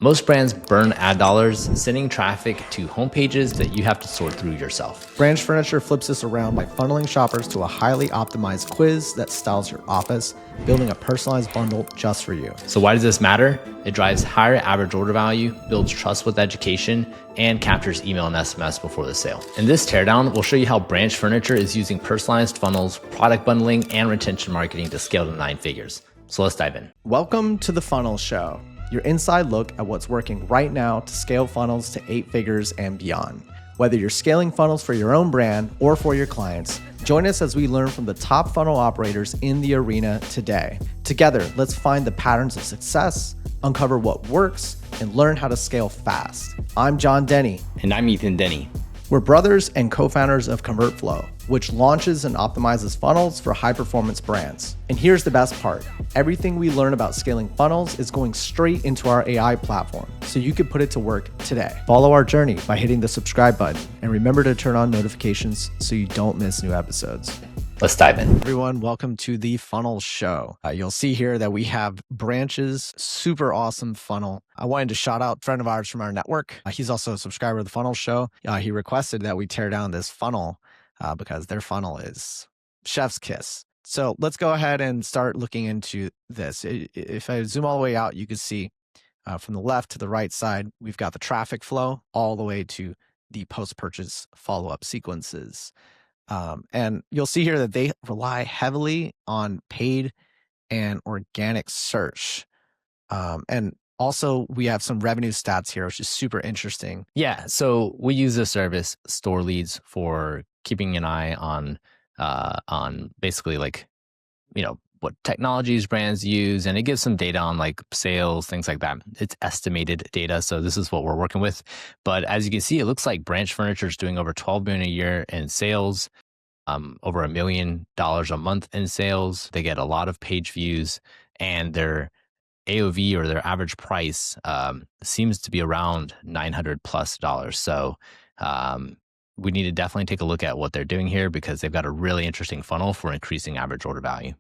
Most brands burn ad dollars sending traffic to homepages that you have to sort through yourself. Branch Furniture flips this around by funneling shoppers to a highly optimized quiz that styles your office, building a personalized bundle just for you. So why does this matter? It drives higher average order value, builds trust with education, and captures email and SMS before the sale. In this teardown, we'll show you how Branch Furniture is using personalized funnels, product bundling, and retention marketing to scale to 9 figures. So let's dive in. Welcome to the Funnel Show, your inside look at what's working right now to scale funnels to 8 figures and beyond. Whether you're scaling funnels for your own brand or for your clients, join us as we learn from the top funnel operators in the arena today. Together, let's find the patterns of success, uncover what works, and learn how to scale fast. I'm John Denny. And I'm Ethan Denny. We're brothers and co-founders of ConvertFlow, which launches and optimizes funnels for high-performance brands. And here's the best part. Everything we learn about scaling funnels is going straight into our AI platform, so you can put it to work today. Follow our journey by hitting the subscribe button, and remember to turn on notifications so you don't miss new episodes. Let's dive in. Everyone, welcome to the Funnel Show. You'll see here that we have Branch's super awesome funnel. I wanted to shout out a friend of ours from our network. He's also a subscriber of the Funnel Show. He requested that we tear down this funnel because their funnel is chef's kiss. So let's go ahead and start looking into this. If I zoom all the way out, you can see from the left to the right side, we've got the traffic flow all the way to the post-purchase follow-up sequences. And you'll see here that they rely heavily on paid and organic search. And also we have some revenue stats here, which is super interesting. Yeah, so we use this service, Store Leads, for keeping an eye on basically what technologies brands use, and it gives some data on like sales, things like that. It's estimated data, so this is what we're working with. But as you can see, it looks like Branch Furniture is doing over $12 million a year in sales, over $1 million a month in sales. They get a lot of page views, and their AOV, or their average price, seems to be around $900+. So we need to definitely take a look at what they're doing here, because they've got a really interesting funnel for increasing average order value.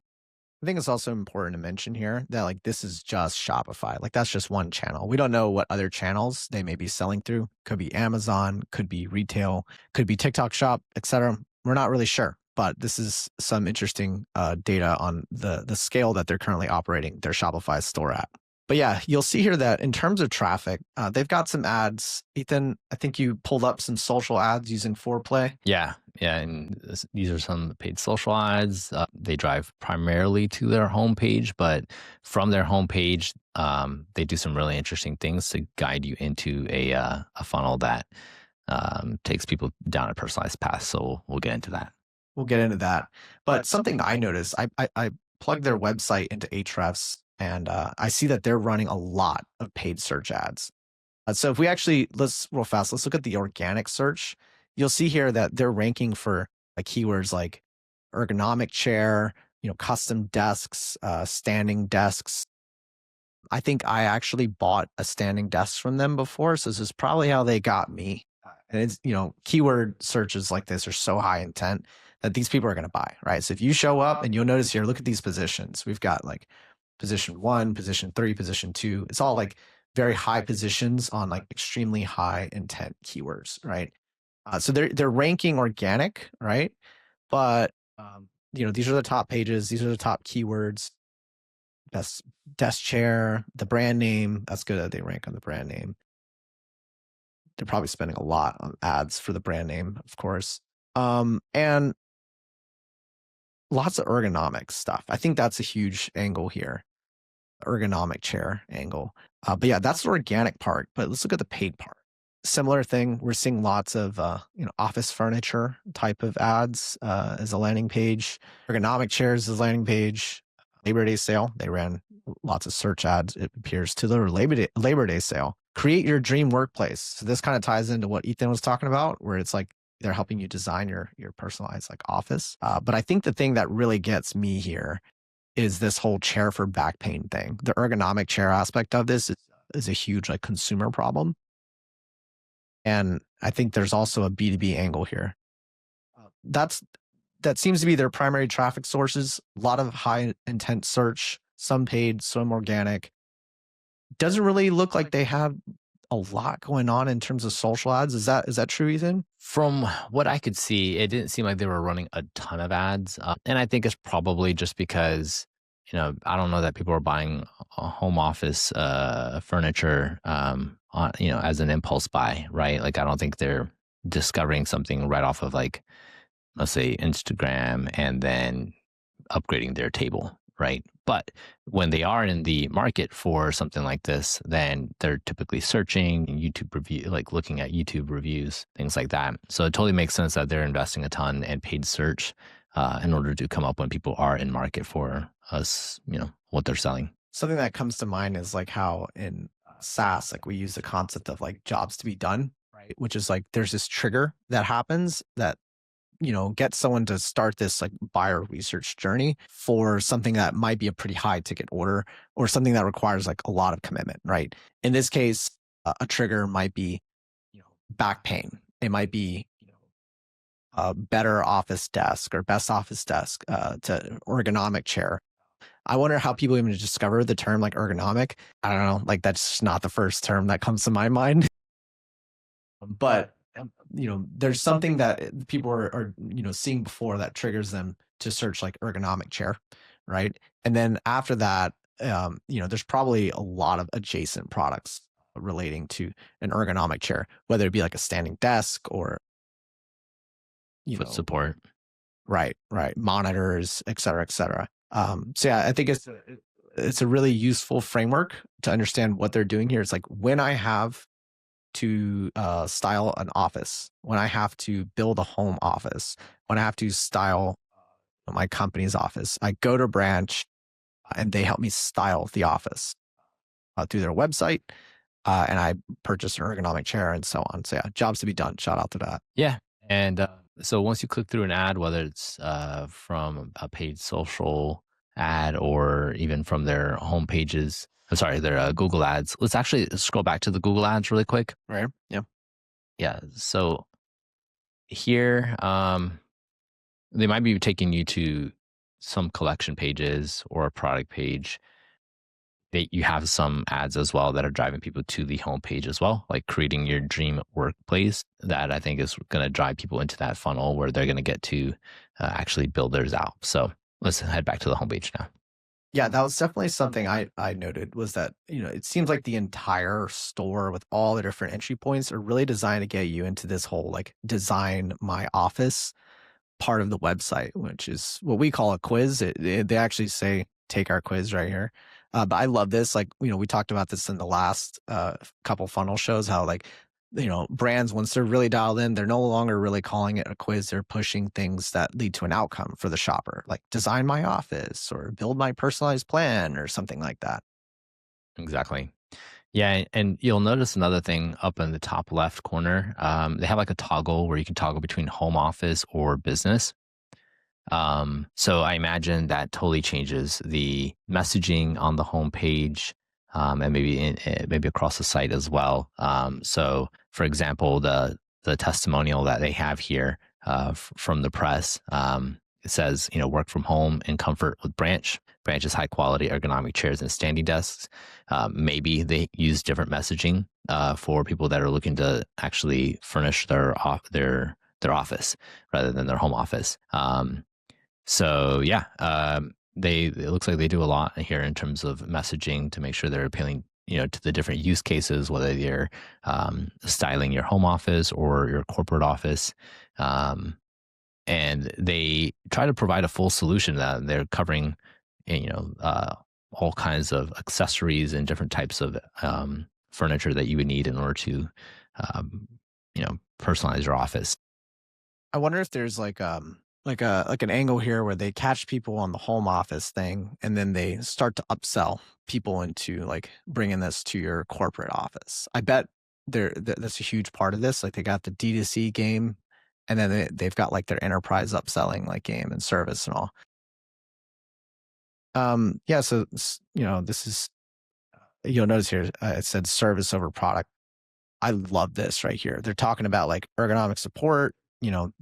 I think it's also important to mention here that this is just Shopify. That's just one channel. We don't know what other channels they may be selling through. Could be Amazon, could be retail, could be TikTok Shop, etc. We're not really sure, but this is some interesting data on the scale that they're currently operating their Shopify store at. But yeah, you'll see here that in terms of traffic, they've got some ads. Ethan, I think you pulled up some social ads using Foreplay. Yeah, and these are some paid social ads. They drive primarily to their homepage, but from their homepage, they do some really interesting things to guide you into a funnel that takes people down a personalized path. So we'll get into that. But something I noticed, I plugged their website into Ahrefs, and I see that they're running a lot of paid search ads. So if we actually, let's look at the organic search. You'll see here that they're ranking for keywords like ergonomic chair, custom desks, standing desks. I think I actually bought a standing desk from them before, so this is probably how they got me. And it's, keyword searches like this are so high intent that these people are going to buy, right? So if you show up, and you'll notice here, look at these positions. We've got position 1, position 3, position 2. It's all very high positions on extremely high intent keywords, right? So they're ranking organic, right? But these are the top pages. These are the top keywords. Best desk chair, the brand name. That's good that they rank on the brand name. They're probably spending a lot on ads for the brand name, of course. And lots of ergonomic stuff. I think that's a huge angle here. Ergonomic chair angle. But yeah, that's the organic part. But let's look at the paid part. Similar thing. We're seeing lots of office furniture type of ads as a landing page. Ergonomic chairs as a landing page. Labor Day sale. They ran lots of search ads, it appears, to their Labor Day sale. Create your dream workplace. So this kind of ties into what Ethan was talking about, where it's they're helping you design your personalized office. But I think the thing that really gets me here is this whole chair for back pain thing. The ergonomic chair aspect of this is a huge consumer problem. And I think there's also a B2B angle here. That seems to be their primary traffic sources. A lot of high intent search, some paid, some organic. doesn't really look like they have a lot going on in terms of social ads. Is that true, Ethan? From what I could see, it didn't seem like they were running a ton of ads, and I think it's probably just because, I don't know that people are buying a home office furniture, as an impulse buy, right? Like, I don't think they're discovering something right off of, like, let's say Instagram and then upgrading their table, right? But when they are in the market for something like this, then they're typically searching YouTube review, like looking at YouTube reviews, things like that. So it totally makes sense that they're investing a ton in paid search in order to come up when people are in market for us, what they're selling. Something that comes to mind is like how in SaaS, like we use the concept of like jobs to be done, right? Which is like there's this trigger that happens that get someone to start this like buyer research journey for something that might be a pretty high ticket order or something that requires like a lot of commitment, right? In this case, a trigger might be, back pain. It might be, a better office desk or best office desk, to ergonomic chair. I wonder how people even discover the term like ergonomic. I don't know, like that's not the first term that comes to my mind. But there's something that people are seeing before that triggers them to search like ergonomic chair, right? And then after that, there's probably a lot of adjacent products relating to an ergonomic chair, whether it be like a standing desk or Foot support. right, monitors, et cetera, et cetera. So yeah, I think it's a really useful framework to understand what they're doing here. It's like when I have to style an office, when I have to build a home office, when I have to style my company's office, I go to a branch and they help me style the office through their website, and I purchase an ergonomic chair and so on. So yeah, jobs to be done. Shout out to that. Yeah. And so once you click through an ad, whether it's from a paid social ad or even from their home pages, I'm sorry, their Google ads, let's actually scroll back to the Google ads really quick. Right? Yeah. Yeah. So here, they might be taking you to some collection pages or a product page. You have some ads as well that are driving people to the homepage as well, like creating your dream workplace. That I think is going to drive people into that funnel where they're going to get to actually build theirs out. So let's head back to the homepage now. Yeah, that was definitely something I noted was that, it seems like the entire store with all the different entry points are really designed to get you into this whole like design my office part of the website, which is what we call a quiz. They actually say, take our quiz right here. But I love this. Like, we talked about this in the last couple funnel shows, how like, brands, once they're really dialed in, they're no longer really calling it a quiz. They're pushing things that lead to an outcome for the shopper, like design my office or build my personalized plan or something like that. Exactly. Yeah, and you'll notice another thing up in the top left corner. They have like a toggle where you can toggle between home office or business. So I imagine that totally changes the messaging on the homepage, and maybe across the site as well. So, for example, the testimonial that they have here from the press, it says, work from home in comfort with Branch. Branch is high quality ergonomic chairs and standing desks. Maybe they use different messaging for people that are looking to actually furnish their office rather than their home office. So yeah, it looks like they do a lot here in terms of messaging to make sure they're appealing, to the different use cases, whether you're styling your home office or your corporate office. And they try to provide a full solution that they're covering, all kinds of accessories and different types of furniture that you would need in order to, personalize your office. I wonder if there's like an angle here where they catch people on the home office thing and then they start to upsell people into like bringing this to your corporate office. I bet that's a huge part of this. Like they got the D2C game and then they've got like their enterprise upselling like game and service and all. Yeah, so this is, you'll notice here it said service over product. I love this right here. They're talking about like ergonomic support.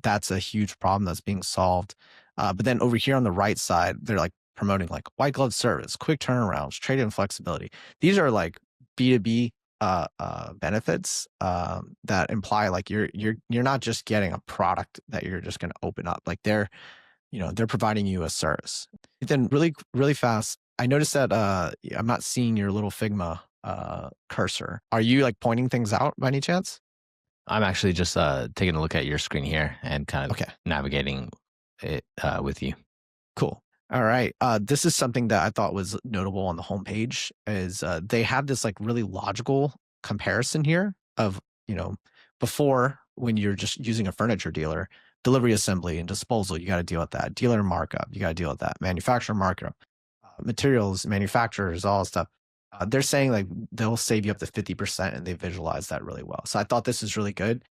That's a huge problem that's being solved. But then over here on the right side, they're like promoting like white glove service, quick turnarounds, trade-in flexibility. These are like B2B benefits that imply like you're not just getting a product that you're just going to open up. Like they're providing you a service. Then really fast, I noticed that I'm not seeing your little Figma cursor. Are you like pointing things out by any chance? I'm actually just taking a look at your screen here and kind of Okay, navigating it with you. cool. All right. This is something that I thought was notable on the homepage is they have this like really logical comparison here of, before when you're just using a furniture dealer, delivery assembly and disposal, you got to deal with that. Dealer markup, you got to deal with that. Manufacturer markup, materials, manufacturers, all that stuff. They're saying like they'll save you up to 50% and they visualize that really well. So I thought this is really good.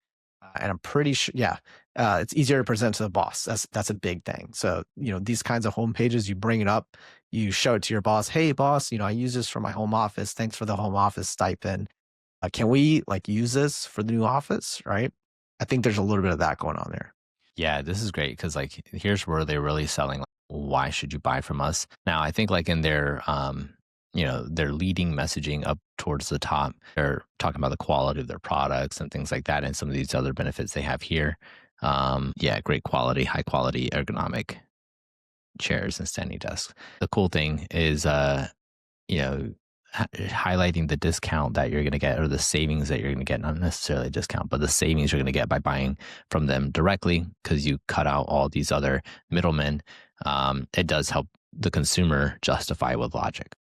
And I'm pretty sure, yeah, it's easier to present to the boss. That's a big thing. So, these kinds of home pages, you bring it up, you show it to your boss. Hey, boss, I use this for my home office. Thanks for the home office stipend. Can we like use this for the new office? Right. I think there's a little bit of that going on there. Yeah, this is great because like here's where they're really selling. Like, why should you buy from us? Now, I think like in their their leading messaging up towards the top, they're talking about the quality of their products and things like that, and some of these other benefits they have here. Yeah, great quality, high quality, ergonomic chairs and standing desks. The cool thing is, you know, highlighting the discount that you're going to get or the savings that you're going to get, not necessarily a discount, but the savings you're going to get by buying from them directly because you cut out all these other middlemen. It does help the consumer justify with logic.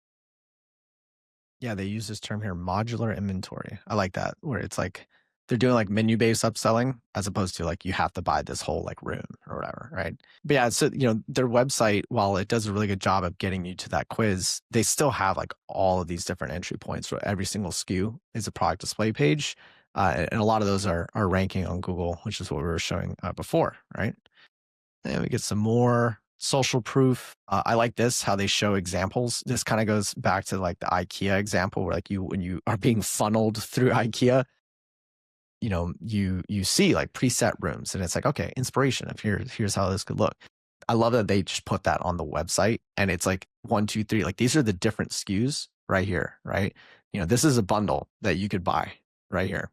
Yeah, they use this term here, modular inventory. I like that, where it's like they're doing like menu-based upselling as opposed to like you have to buy this whole like room or whatever, right? But yeah, so their website, while it does a really good job of getting you to that quiz, they still have like all of these different entry points for every single SKU is a product display page. And a lot of those are ranking on Google, which is what we were showing before, right? And we get some more social proof. I like this, how they show examples. This kind of goes back to like the IKEA example where like when you are being funneled through IKEA, you see like preset rooms and it's like, okay, inspiration of here's how this could look. I love that they just put that on the website and it's like 1, 2, 3, like these are the different SKUs right here, right? This is a bundle that you could buy right here.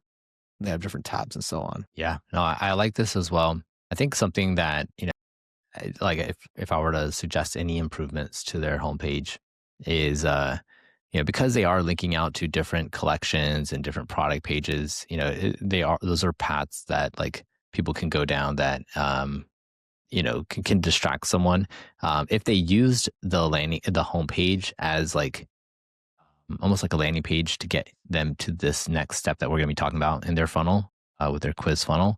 They have different tabs and so on. Yeah, no, I like this as well. I think something that like if I were to suggest any improvements to their homepage is because they are linking out to different collections and different product pages, those are paths that like people can go down that can distract someone. If they used the homepage as like almost like a landing page to get them to this next step that we're going to be talking about in their funnel with their quiz funnel,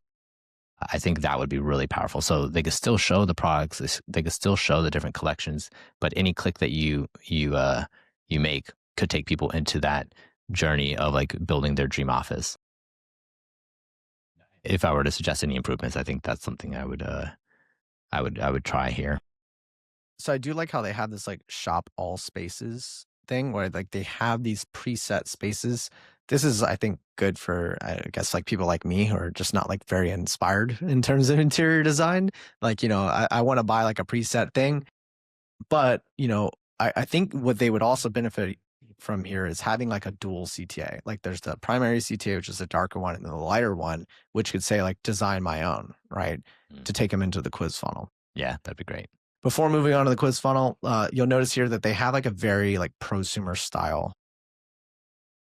I think that would be really powerful. So they could still show the products, they could still show the different collections, but any click that you make could take people into that journey of like building their dream office. If I were to suggest any improvements, I think that's something I would try here. So I do like how they have this like shop all spaces thing where like they have these preset spaces. This is, I think, good for, I guess, like people like me who are just not like very inspired in terms of interior design. Like, I want to buy like a preset thing, but, I think what they would also benefit from here is having like a dual CTA. Like there's the primary CTA, which is the darker one, and then the lighter one, which could say like design my own, right? To take them into the quiz funnel. Yeah, that'd be great. Before moving on to the quiz funnel, you'll notice here that they have like a very like prosumer style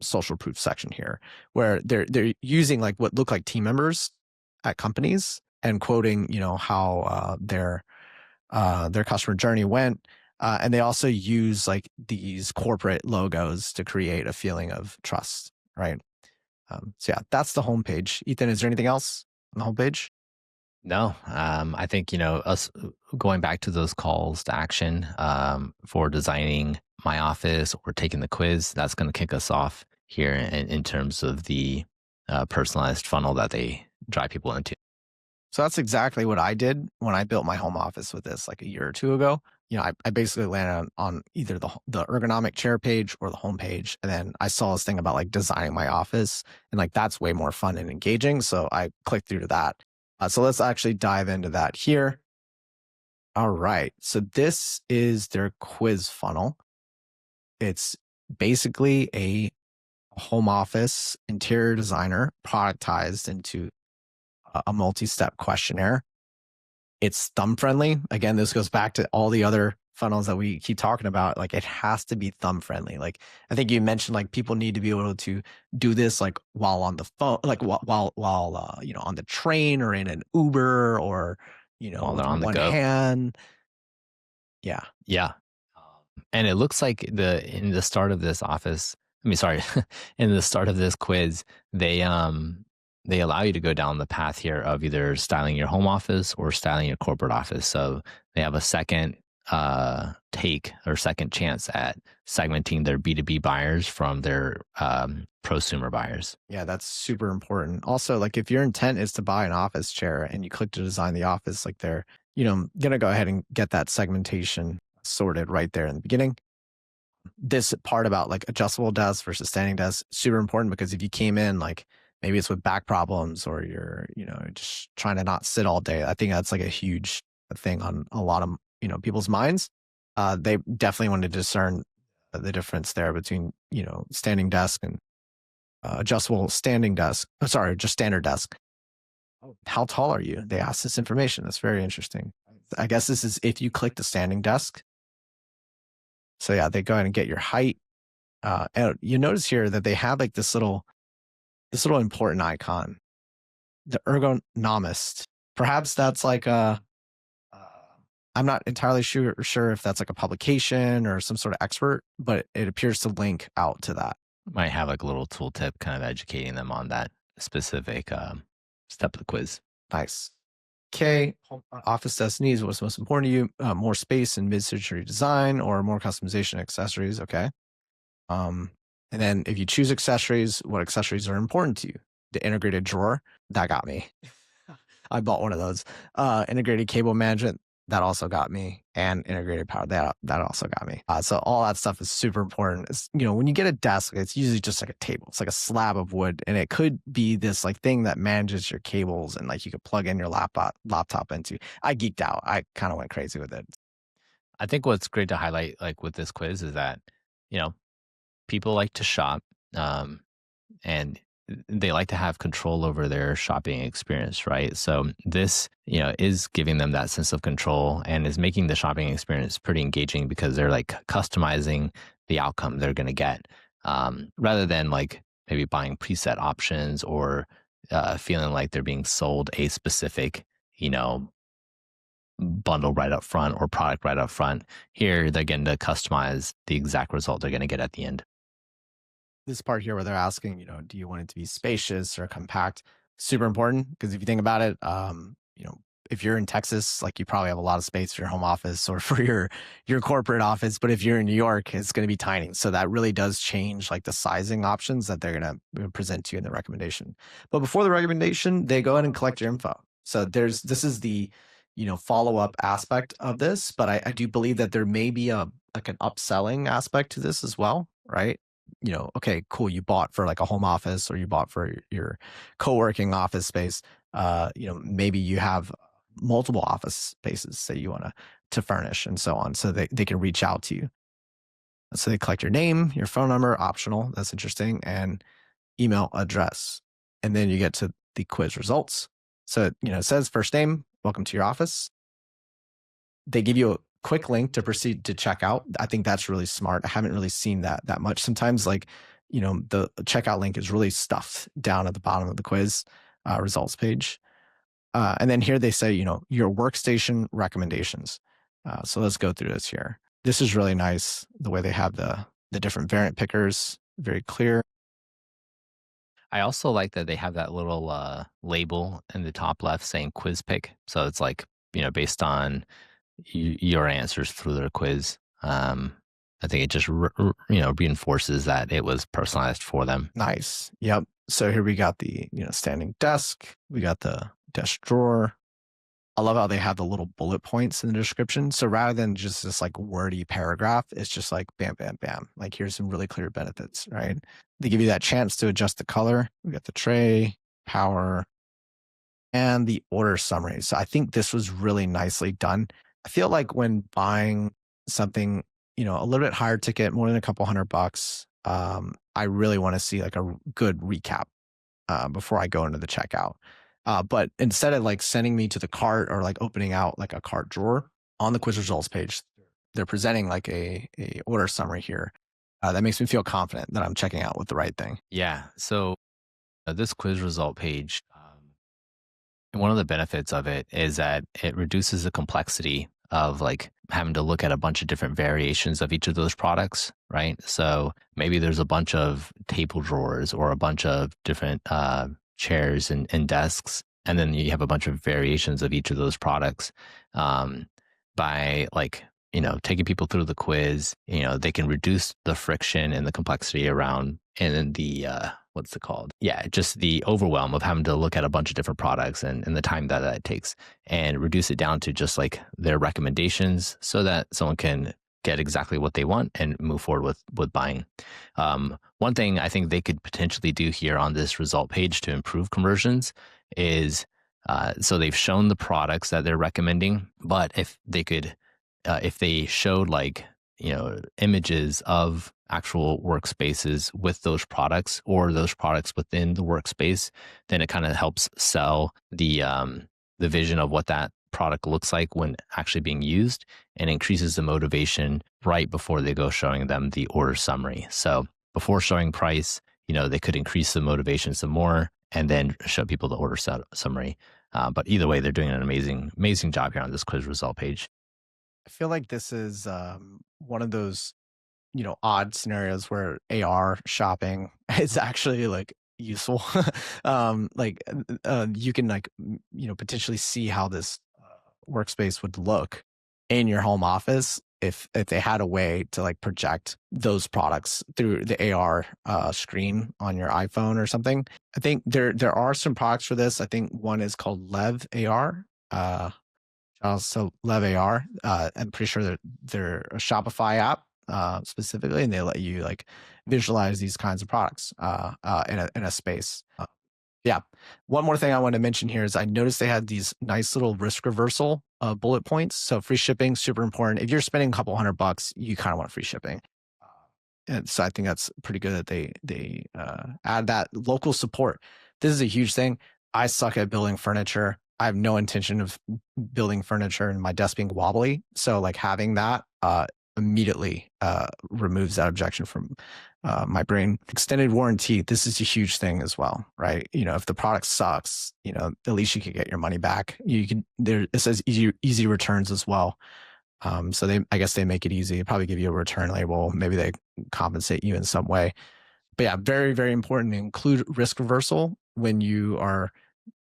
social proof section here, where they're using like what look like team members at companies and quoting how their customer journey went, and they also use like these corporate logos to create a feeling of trust, right? So yeah, that's the homepage. Ethan, is there anything else on the homepage? No, I think, us going back to those calls to action for designing my office or taking the quiz, that's going to kick us off here in terms of the personalized funnel that they drive people into. So that's exactly what I did when I built my home office with this like a year or two ago. I basically landed on either the ergonomic chair page or the home page. And then I saw this thing about like designing my office and like that's way more fun and engaging. So I clicked through to that. So let's actually dive into that here. All right. So this is their quiz funnel. It's basically a home office interior designer productized into a multi-step questionnaire. It's thumb friendly. Again, this goes back to all the other funnels that we keep talking about. Like, it has to be thumb friendly. Like, I think you mentioned like people need to be able to do this like while on the phone, like while on the train or in an Uber or while with they're on the one go. hand. Yeah. Yeah. And it looks like in the start of this office, I mean, sorry, in the start of this quiz, they allow you to go down the path here of either styling your home office or styling your corporate office. So they have a second take or second chance at segmenting their B2B buyers from their prosumer buyers. Yeah, that's super important. Also, like if your intent is to buy an office chair and you click to design the office, like they're, gonna go ahead and get that segmentation sorted right there in the beginning. This part about like adjustable desks versus standing desks, super important because if you came in like maybe it's with back problems or you're, just trying to not sit all day, I think that's like a huge thing on a lot of, people's minds. They definitely want to discern the difference there between, standing desk and adjustable standing desk. Oh, sorry, just standard desk. How tall are you? They ask this information. That's very interesting. I guess this is if you click the standing desk. So yeah, they go ahead and get your height. And you notice here that they have like this little important icon, the ergonomist. Perhaps that's like uh, I'm not entirely sure if that's like a publication or some sort of expert, but it appears to link out to that. Might have like a little tooltip kind of educating them on that specific step of the quiz. Nice. Okay, office desk needs. What's most important to you? More space and mid-century design, or more customization accessories? Okay. And then if you choose accessories, what accessories are important to you? The integrated drawer, that got me. I bought one of those. Integrated cable management, that also got me. And integrated power, that also got me. So all that stuff is super important. It's, when you get a desk, it's usually just like a table. It's like a slab of wood, and it could be this like thing that manages your cables and like you could plug in your laptop into. I geeked out. I kind of went crazy with it. I think what's great to highlight like with this quiz is that, you know, people like to shop, and they like to have control over their shopping experience, right? So this, is giving them that sense of control and is making the shopping experience pretty engaging because they're like customizing the outcome they're going to get, rather than like maybe buying preset options or feeling like they're being sold a specific, you know, bundle right up front or product right up front. Here, they're getting to customize the exact result they're going to get at the end. This part here where they're asking, do you want it to be spacious or compact? Super important because if you think about it, if you're in Texas, like you probably have a lot of space for your home office or for your corporate office. But if you're in New York, it's going to be tiny. So that really does change like the sizing options that they're going to present to you in the recommendation. But before the recommendation, they go ahead and collect your info. So this is the follow up aspect of this. But I do believe that there may be a like an upselling aspect to this as well, right? Okay, cool. You bought for like a home office or you bought for your co-working office space. Maybe you have multiple office spaces that you want to furnish and so on. So they can reach out to you. So they collect your name, your phone number, optional. That's interesting. And email address. And then you get to the quiz results. So, it says first name, welcome to your office. They give you a quick link to proceed to checkout. I think that's really smart. I haven't really seen that much. Sometimes like, the checkout link is really stuffed down at the bottom of the quiz results page. And then here they say, your workstation recommendations. So let's go through this here. This is really nice. The way they have the different variant pickers, very clear. I also like that they have that little label in the top left saying quiz pick. So it's like, based on your answers through their quiz. I think it just reinforces that it was personalized for them. Nice. Yep. So here we got the standing desk. We got the desk drawer. I love how they have the little bullet points in the description. So rather than just this like wordy paragraph, it's just like bam, bam, bam. Like here's some really clear benefits, right? They give you that chance to adjust the color. We got the tray, power, and the order summary. So I think this was really nicely done. I feel like when buying something, a little bit higher ticket, more than a couple $100, I really want to see like a good recap before I go into the checkout. But instead of like sending me to the cart or like opening out like a cart drawer on the quiz results page, they're presenting like a order summary here. That makes me feel confident that I'm checking out with the right thing. Yeah. So this quiz result page, one of the benefits of it is that it reduces the complexity of like having to look at a bunch of different variations of each of those products, right? So maybe there's a bunch of table drawers or a bunch of different chairs and desks, and then you have a bunch of variations of each of those products. Um, by like taking people through the quiz, they can reduce the friction and the complexity around and then the what's it called? Yeah, just the overwhelm of having to look at a bunch of different products and the time that that takes, and reduce it down to just like their recommendations so that someone can get exactly what they want and move forward with buying. One thing I think they could potentially do here on this result page to improve conversions is so they've shown the products that they're recommending, but if they showed like images of actual workspaces with those products or those products within the workspace, then it kind of helps sell the vision of what that product looks like when actually being used, and increases the motivation right before they go showing them the order summary. So before showing price, they could increase the motivation some more and then show people the order summary. But either way, they're doing an amazing job here on this quiz result page. I feel like this is one of those odd scenarios where AR shopping is actually like useful. Like you can like potentially see how this workspace would look in your home office if they had a way to like project those products through the AR screen on your iPhone or something. I think there are some products for this. I think one is called Lev AR. Also Lev AR. I'm pretty sure they're a Shopify app specifically, and they let you like visualize these kinds of products in a space. Yeah. One more thing I want to mention here is I noticed they had these nice little risk reversal bullet points. So free shipping, super important. If you're spending a couple $100, you kind of want free shipping. And so I think that's pretty good that they add that local support. This is a huge thing. I suck at building furniture. I have no intention of building furniture and my desk being wobbly. So like having that immediately removes that objection from my brain. Extended warranty. This is a huge thing as well, right? If the product sucks, at least you could get your money back. You can it says easy returns as well. So I guess they make it easy. They probably give you a return label. Maybe they compensate you in some way. But yeah, very, very important to include risk reversal when you are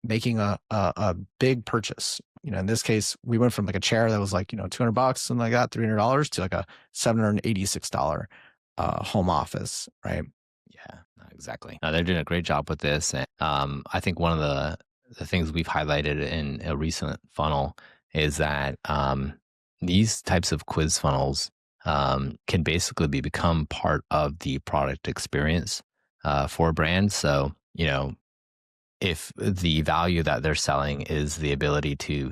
making a big purchase. In this case, we went from like a chair that was like, $200 and like that, $300 to like a $786 home office, right? Yeah, no, exactly. They're doing a great job with this. And I think one of the things we've highlighted in a recent funnel is that these types of quiz funnels can basically become part of the product experience for brands. So, if the value that they're selling is the ability to,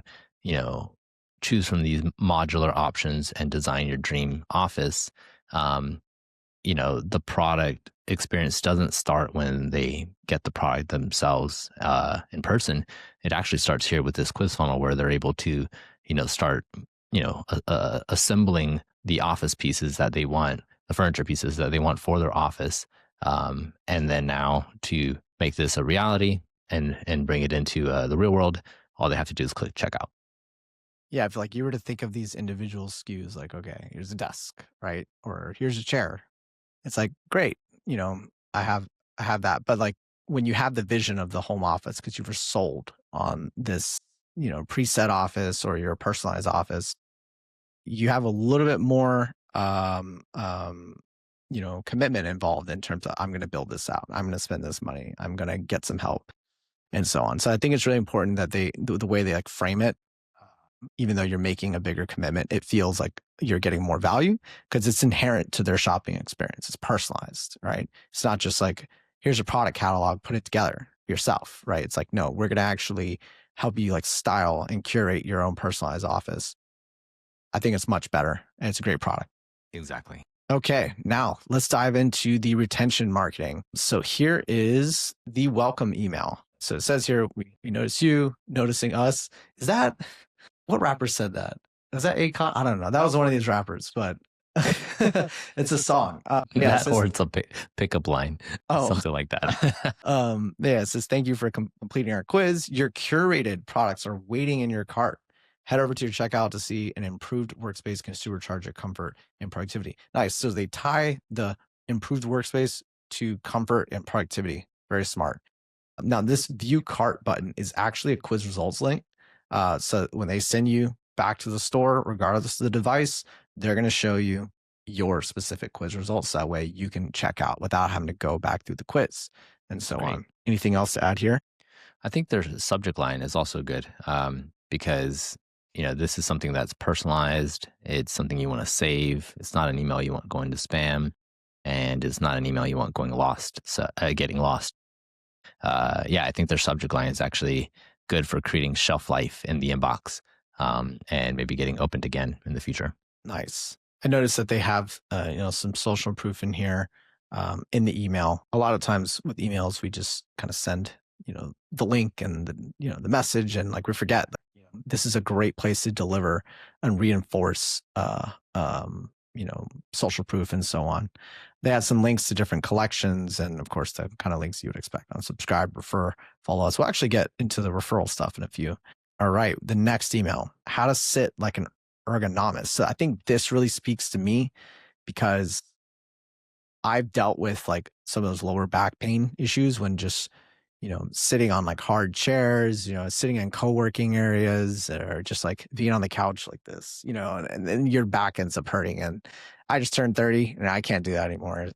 choose from these modular options and design your dream office, the product experience doesn't start when they get the product themselves in person. It actually starts here with this quiz funnel where they're able to, start, assembling the office pieces that they want, the furniture pieces that they want for their office. And then now to make this a reality and bring it into the real world, all they have to do is click checkout. Yeah, if like you were to think of these individual SKUs, like, okay, here's a desk, right? Or here's a chair. It's like, great, I have that. But like when you have the vision of the home office, because you were sold on this, preset office or your personalized office, you have a little bit more commitment involved in terms of I'm going to build this out. I'm going to spend this money. I'm going to get some help and so on. So I think it's really important that the way they like frame it, even though you're making a bigger commitment, it feels like you're getting more value because it's inherent to their shopping experience. It's personalized, right? It's not just like, here's a product catalog, put it together yourself, right? It's like, no, we're going to actually help you like style and curate your own personalized office. I think it's much better and it's a great product. Exactly. Okay, now let's dive into the retention marketing. So here is the welcome email. So it says here, we notice you noticing us. Is that what rapper said that? Is that Akon? I don't know. That was one of these rappers, but it's a song. Yeah, it That says, or it's a pickup line, oh, something like that. yeah, it says, thank you for completing our quiz. Your curated products are waiting in your cart. Head over to your checkout to see an improved workspace can supercharge your comfort and productivity. Nice. So they tie the improved workspace to comfort and productivity. Very smart. Now, this view cart button is actually a quiz results link. So when they send you back to the store, regardless of the device, they're going to show you your specific quiz results. That way you can check out without having to go back through the quiz and so Great. on. Anything else to add here? I think their subject line is also good because this is something that's personalized. It's something you want to save. It's not an email you want going to spam, and it's not an email you want going lost. So getting lost. Yeah, I think their subject line is actually good for creating shelf life in the inbox and maybe getting opened again in the future. Nice. I noticed that they have, some social proof in here in the email. A lot of times with emails, we just kind of send, the link and the message, and like we forget that, this is a great place to deliver and reinforce, social proof and so on. They have some links to different collections, and of course, the kind of links you would expect on subscribe, refer, follow us. We'll actually get into the referral stuff in a few. All right, the next email: how to sit like an ergonomist. So I think this really speaks to me because I've dealt with like some of those lower back pain issues when just, sitting on like hard chairs, sitting in co-working areas or just like being on the couch like this, and then your back ends up hurting. And I just turned 30 and I can't do that anymore.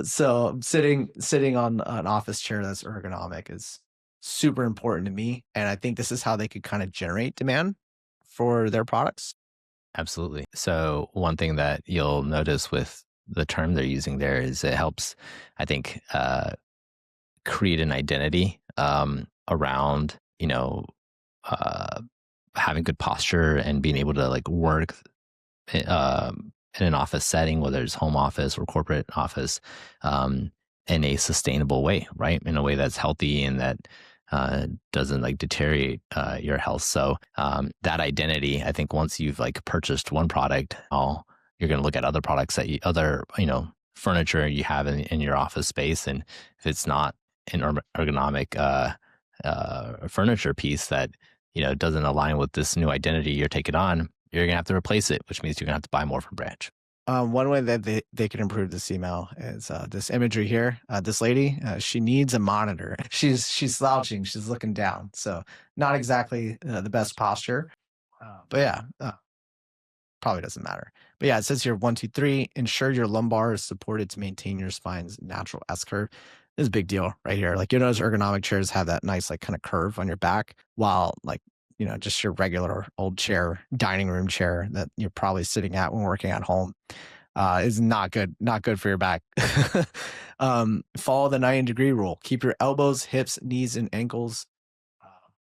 So sitting on an office chair that's ergonomic is super important to me. And I think this is how they could kind of generate demand for their products. Absolutely. So one thing that you'll notice with the term they're using there is it helps, I think, create an identity around, uh, having good posture and being able to like work in an office setting, whether it's home office or corporate office, um, in a sustainable way, right? In a way that's healthy and that doesn't like deteriorate your health. So that identity, I think, once you've like purchased one product, you're going to look at other products that other furniture you have in your office space, and if it's not an ergonomic furniture piece that doesn't align with this new identity you're taking on, you're gonna have to replace it, which means you're gonna have to buy more from Branch. One way that they can improve this email is this imagery here. This lady, she needs a monitor. She's slouching. She's looking down. So not exactly the best posture. But yeah, probably doesn't matter. But yeah, it says here 1, 2, 3. Ensure your lumbar is supported to maintain your spine's natural S curve. This is a big deal right here. Like, notice ergonomic chairs have that nice like kind of curve on your back, while like just your regular old chair, dining room chair that you're probably sitting at when working at home is not good. Not good for your back. Follow the 90-degree rule. Keep your elbows, hips, knees, and ankles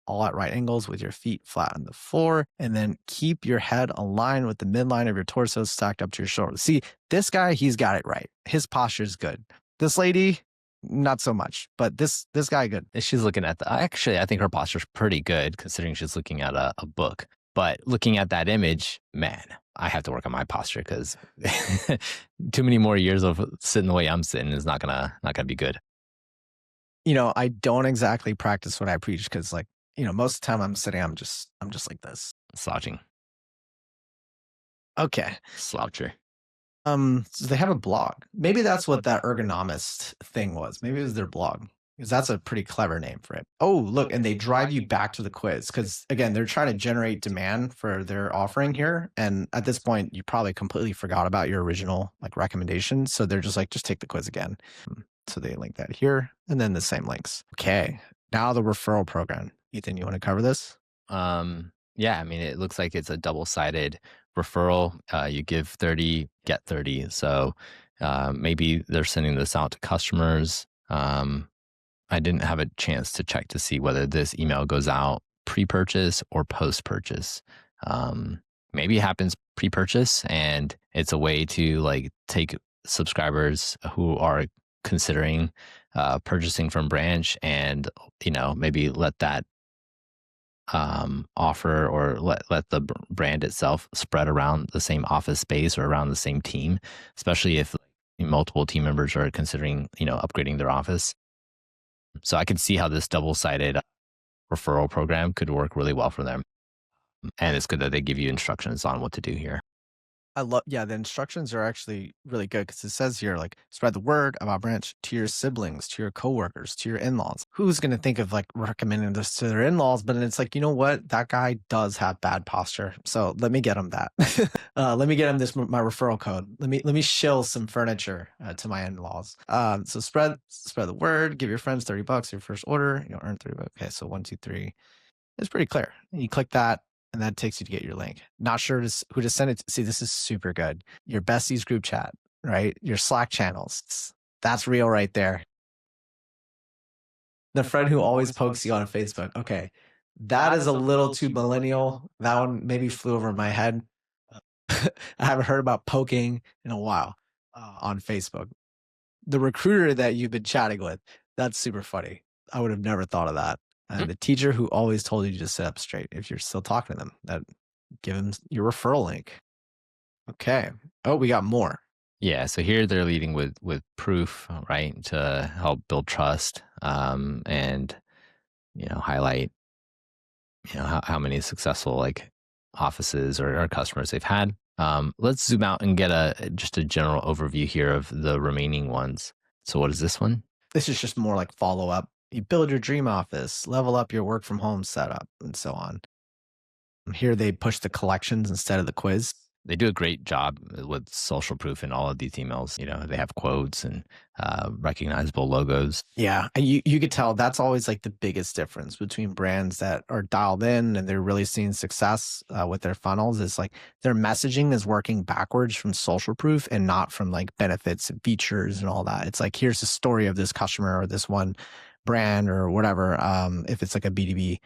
all at right angles with your feet flat on the floor. And then keep your head aligned with the midline of your torso stacked up to your shoulders. See, this guy, he's got it right. His posture is good. This lady, not so much, but this guy good. She's looking at actually, I think her posture's pretty good considering she's looking at a book. But looking at that image, man, I have to work on my posture because too many more years of sitting the way I'm sitting is not gonna be good. I don't exactly practice what I preach because, like, most of the time I'm sitting, I'm just like this. Slouching. Okay. Sloucher. So they have a blog. Maybe that's what that ergonomist thing was. Maybe it was their blog, because that's a pretty clever name for it. Oh, look, and they drive you back to the quiz because, again, they're trying to generate demand for their offering here. And at this point, you probably completely forgot about your original like recommendation. So they're just like, just take the quiz again. So they link that here, and then the same links. Okay, now the referral program. Ethan, you want to cover this? Yeah, I mean, it looks like it's a double-sided referral. You give 30, get 30. So maybe they're sending this out to customers. I didn't have a chance to check to see whether this email goes out pre-purchase or post-purchase. maybe it happens pre-purchase, and it's a way to like take subscribers who are considering purchasing from branch, and maybe let that offer, or let the brand itself spread around the same office space or around the same team, especially if multiple team members are considering upgrading their office. So I can see how this double-sided referral program could work really well for them, and it's good that they give you instructions on what to do here. I love, yeah, the instructions are actually really good because it says here, like, spread the word about branch to your siblings, to your coworkers, to your in-laws. Who's going to think of like recommending this to their in-laws? But it's like, you know what? That guy does have bad posture. So let me get him that. Let me get him my referral code. Let me shill some furniture to my in-laws. So spread the word, give your friends $30 your first order, you'll earn $30. Okay. So 1, 2, 3. It's pretty clear. You click that, and that takes you to get your link. Not sure who to send it to. See, this is super good. Your besties group chat, right? Your Slack channels. That's real right there. The friend who always pokes you on Facebook. Okay. That is a little too millennial. That one maybe flew over my head. I haven't heard about poking in a while on Facebook. The recruiter that you've been chatting with, that's super funny. I would have never thought of that. And the teacher who always told you to sit up straight. If you're still talking to them, that give them your referral link. Okay. Oh, we got more. Yeah, so here they're leading with proof, right, to help build trust, and highlight how many successful like offices or customers they've had. Let's zoom out and get just a general overview here of the remaining ones. So what is this one? This is just more like follow up. You build your dream office, level up your work from home setup, and so on. Here they push the collections instead of the quiz. They do a great job with social proof in all of these emails. They have quotes and recognizable logos. Yeah, and you could tell that's always like the biggest difference between brands that are dialed in and they're really seeing success with their funnels is like their messaging is working backwards from social proof and not from like benefits and features and all that. It's like, here's the story of this customer or this one brand or whatever. If it's like a B2B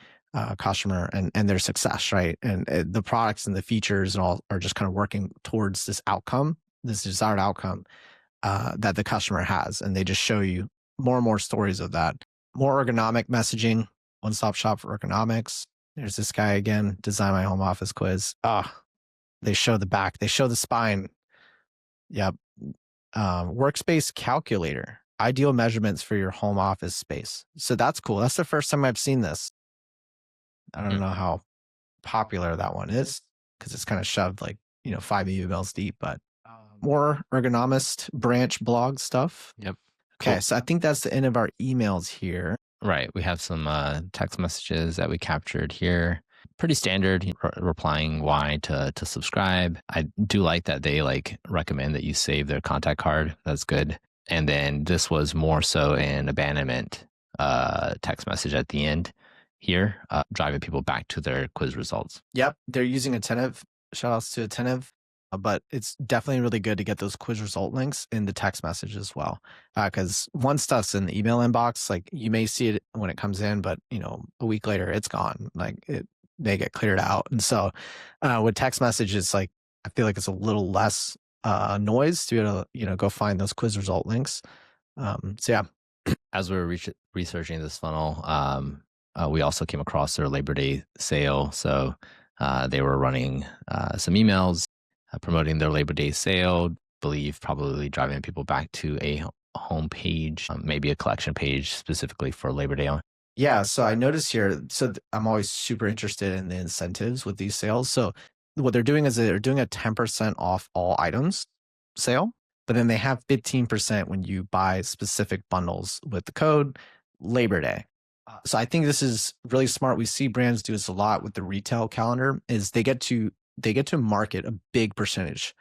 customer and their success, right? And the products and the features and all are just kind of working towards this outcome, this desired outcome that the customer has. And they just show you more and more stories of that. More ergonomic messaging, one-stop shop for ergonomics. There's this guy again, design my home office quiz. They show the back, they show the spine. Yep. Workspace calculator, ideal measurements for your home office space. So that's cool. That's the first time I've seen this. I don't know how popular that one is because it's kind of shoved like, 5 emails deep, but more ergonomist branch blog stuff. Yep. Okay. Cool. So I think that's the end of our emails here. Right. We have some text messages that we captured here. Pretty standard, replying why to subscribe. I do like that they like recommend that you save their contact card. That's good. And then this was more so an abandonment text message at the end here, driving people back to their quiz results. Yep. They're using Attentive. Shout outs to Attentive. But it's definitely really good to get those quiz result links in the text message as well. Because once stuff's in the email inbox, like you may see it when it comes in, but a week later it's gone. Like they get cleared out. And so with text messages, like I feel like it's a little less noise to be able to, go find those quiz result links. So yeah. As we were researching this funnel, we also came across their Labor Day sale. So they were running some emails promoting their Labor Day sale, believe probably driving people back to a home page, maybe a collection page specifically for Labor Day. Yeah, so I noticed here, I'm always super interested in the incentives with these sales. So what they're doing is they're doing a 10% off all items sale, but then they have 15% when you buy specific bundles with the code Labor Day. So I think this is really smart. We see brands do this a lot with the retail calendar is they get to market a big percentage,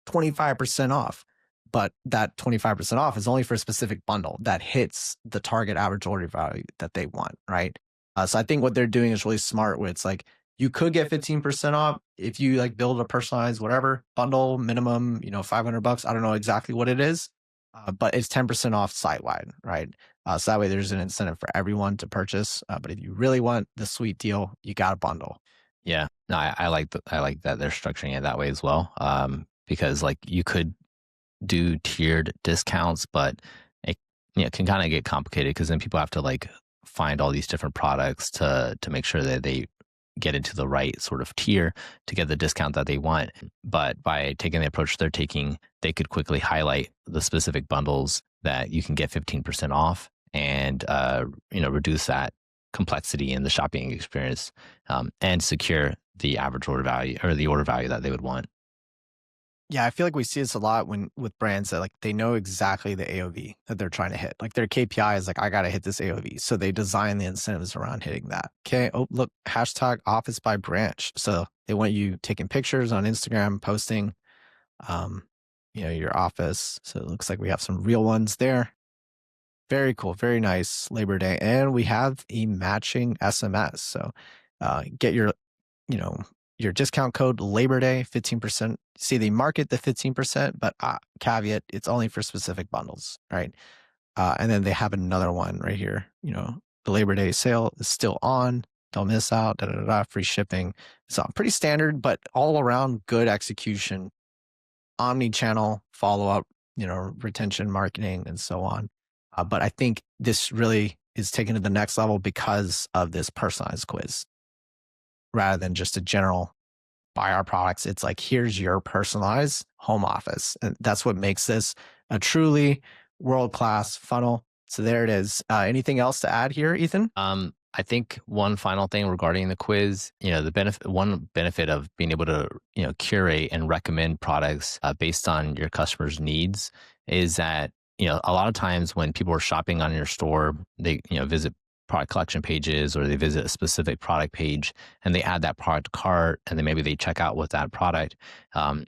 25% off. But that 25% off is only for a specific bundle that hits the target average order value that they want, right? So I think what they're doing is really smart where it's like, you could get 15% off if you like build a personalized whatever bundle minimum, $500. I don't know exactly what it is, but it's 10% off site-wide, right? So that way there's an incentive for everyone to purchase. But if you really want the sweet deal, you got a bundle. Yeah. No, I like that they're structuring it that way as well. Because like you could do tiered discounts, but it can kind of get complicated because then people have to like find all these different products to make sure that they get into the right sort of tier to get the discount that they want. But by taking the approach they're taking, they could quickly highlight the specific bundles that you can get 15% off and reduce that complexity in the shopping experience, and secure the average order value or the order value that they would want. Yeah, I feel like we see this a lot when with brands that like they know exactly the AOV that they're trying to hit. Like their KPI is like, I gotta hit this AOV. So they design the incentives around hitting that. Okay. Oh, look, hashtag office by branch. So they want you taking pictures on Instagram, posting um, your office. So it looks like we have some real ones there. Very cool. Very nice. Labor Day. And we have a matching SMS. So get you know, your discount code Labor Day, 15%. See, they market the 15%, but caveat, it's only for specific bundles, right? And then they have another one right here. The Labor Day sale is still on. Don't miss out. Free shipping. So pretty standard, but all around good execution, omni-channel follow-up, retention marketing and so on. But I think this really is taken to the next level because of this personalized quiz rather than just a general buy our products. It's like, here's your personalized home office. And that's what makes this a truly world-class funnel. So there it is. Anything else to add here, Ethan? I think one final thing regarding the quiz, one benefit of being able to, curate and recommend products based on your customers' needs is that, a lot of times when people are shopping on your store, they, visit product collection pages or they visit a specific product page and they add that product to cart and then maybe they check out with that product,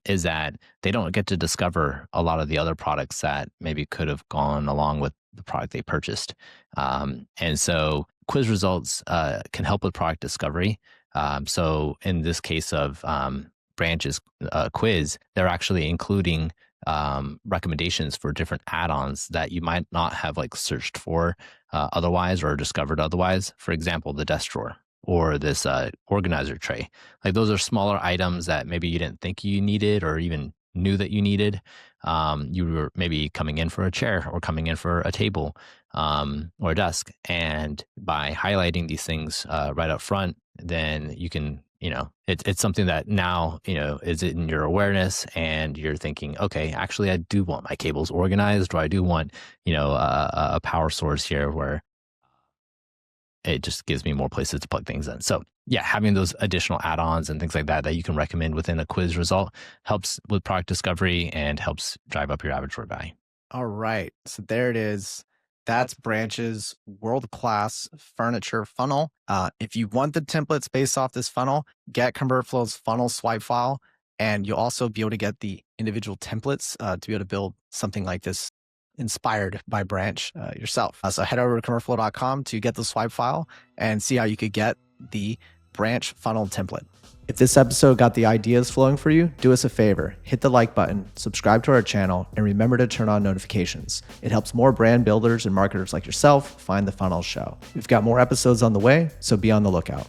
is that they don't get to discover a lot of the other products that maybe could have gone along with the product they purchased. And so quiz results can help with product discovery. So in this case of Branch's quiz, they're actually including recommendations for different add-ons that you might not have like searched for otherwise or discovered otherwise. For example, the desk drawer or this organizer tray. Like those are smaller items that maybe you didn't think you needed or even knew that you needed. You were maybe coming in for a chair or coming in for a table or a desk. And by highlighting these things right up front, then you can, it's something that now, is in your awareness and you're thinking, okay, actually, I do want my cables organized, or I do want, a power source here where it just gives me more places to plug things in. So yeah, having those additional add-ons and things like that you can recommend within a quiz result helps with product discovery and helps drive up your average order value. All right. So there it is. That's Branch's world-class furniture funnel. If you want the templates based off this funnel, get ConvertFlow's funnel swipe file, and you'll also be able to get the individual templates to be able to build something like this inspired by Branch yourself. So head over to convertflow.com to get the swipe file and see how you could get the Branch funnel template. If this episode got the ideas flowing for you, do us a favor, hit the like button, subscribe to our channel, and remember to turn on notifications. It helps more brand builders and marketers like yourself find the funnel show. We've got more episodes on the way, so be on the lookout.